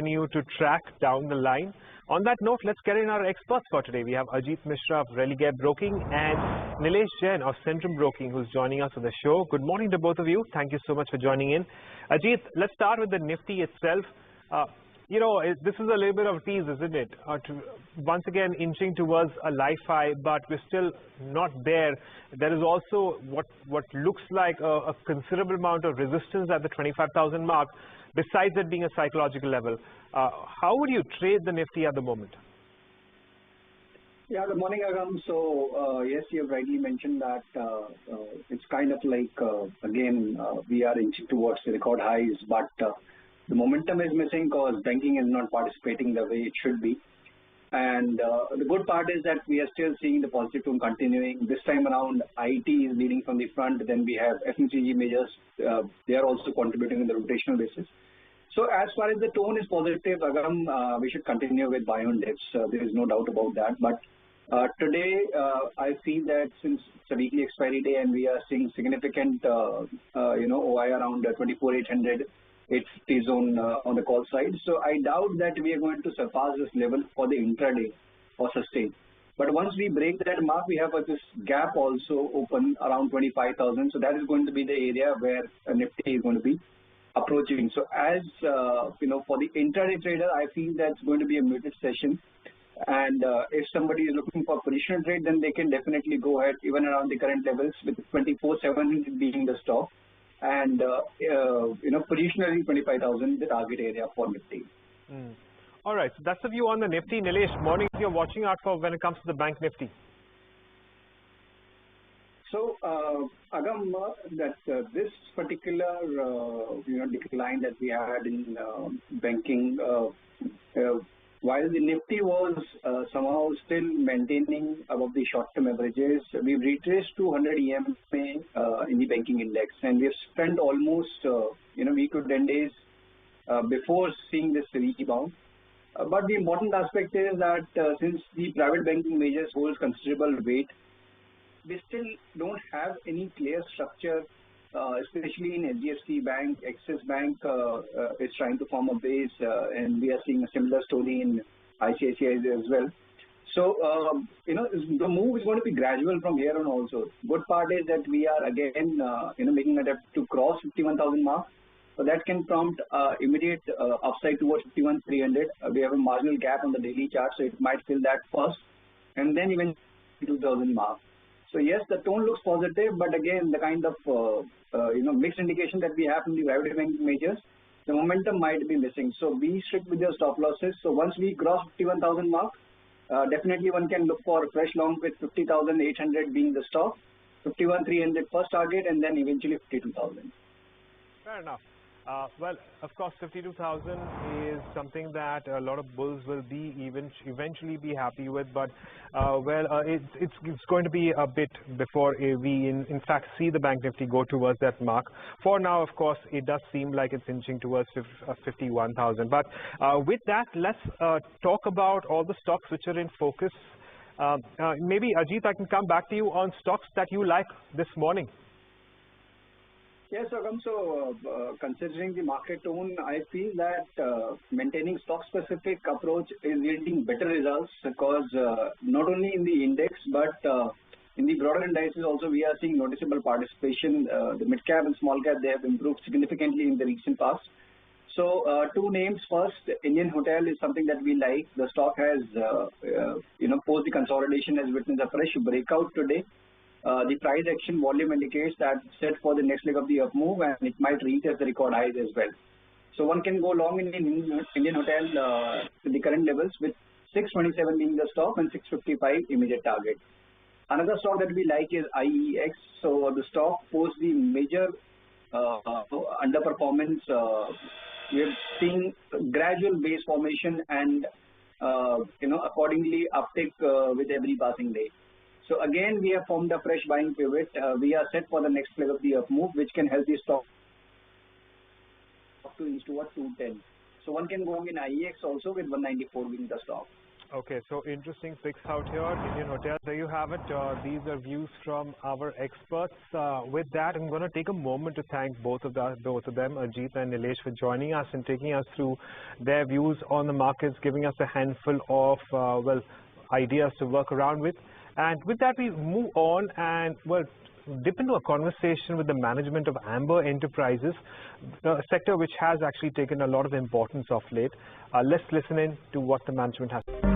continue to track down the line. On that note, let's get in our experts for today. We have Ajit Mishra of Religare Broking and Nilesh Jain of Centrum Broking, who's joining us for the show. Good morning to both of you. Thank you so much for joining in. Ajit, let's start with the Nifty itself. This is a little bit of a tease, isn't it? Once again, inching towards a life high, but we're still not there. There is also what looks like a considerable amount of resistance at the 25,000 mark, besides it being a psychological level. How would you trade the Nifty at the moment? Yeah, good morning, Agam. So, yes, you have rightly mentioned that it's kind of like, again, we are inching towards the record highs, but the momentum is missing because banking is not participating the way it should be. And the good part is that we are still seeing the positive tone continuing. This time around, IT is leading from the front. Then we have FMCG majors. They are also contributing on the rotational basis. So as far as the tone is positive, Agam, we should continue with buy on dips. There is no doubt about that. But today, I feel that since it's a weekly expiry day and we are seeing significant, OI around 24,800, 850 zone on the call side. So I doubt that we are going to surpass this level for the intraday or sustain. But once we break that mark, we have this gap also open around 25,000. So that is going to be the area where Nifty is going to be approaching. So as for the intraday trader, I feel that's going to be a muted session. And if somebody is looking for positional trade, then they can definitely go ahead even around the current levels with 24,700 being the stop. And positionally 25,000 the target area for Nifty. All right, so that's the view on the Nifty. Nilesh, morning you're watching out for when it comes to the Bank Nifty. So, Agam, this particular decline that we had in banking, while the Nifty was somehow still maintaining above the short-term averages, we've retraced 200 EMA in the banking index, and we've spent almost week to 10 days before seeing this rebound. But the important aspect is that since the private banking majors hold considerable weight, we still don't have any clear structure, especially in HDFC Bank. Axis Bank is trying to form a base, and we are seeing a similar story in ICICI as well. So, the move is going to be gradual from here on also. Good part is that we are again, making an attempt to cross 51,000 mark. So that can prompt immediate upside towards 51,300. We have a marginal gap on the daily chart, so it might fill that first, and then even 2,000 mark. So yes, the tone looks positive, but again, the kind of mixed indication that we have from the private banking majors, the momentum might be missing. So we stick with your stop losses. So once we cross 51,000 mark, definitely one can look for a fresh long with 50,800 being the stop, 51,300 first target, and then eventually 52,000. Fair enough. Well, of course, 52,000 is something that a lot of bulls will eventually be happy with. But it's going to be a bit before we in fact see the Bank Nifty go towards that mark. For now, of course, it does seem like it's inching towards 51,000. But with that, let's talk about all the stocks which are in focus. Maybe Ajit, I can come back to you on stocks that you like this morning. Yes, Agam. So, considering the market tone, I feel that maintaining stock-specific approach is yielding better results because not only in the index but in the broader indices also we are seeing noticeable participation. The mid-cap and small-cap, they have improved significantly in the recent past. So, two names. First, Indian Hotel is something that we like. The stock has, post the consolidation has witnessed a fresh breakout today. The price action volume indicates that it's set for the next leg of the up move, and it might reach as the record highs as well. So one can go long in Indian Hotel to the current levels with 627 being the stop and 655 immediate target. Another stock that we like is IEX. So the stock post the major underperformance. We are seeing gradual base formation and accordingly uptick with every passing day. So again, we have formed a fresh buying pivot. We are set for the next leg of the up move, which can help the stock to inch towards 210. So one can go in IEX also with 194 being the stop. Okay, so interesting picks out here. Indian Hotels, there you have it. These are views from our experts. With that, I'm going to take a moment to thank both of them, Ajit and Nilesh, for joining us and taking us through their views on the markets, giving us a handful of ideas to work around with. And with that, we move on and dip into a conversation with the management of Amber Enterprises, a sector which has actually taken a lot of importance of late. Let's listen in to what the management has.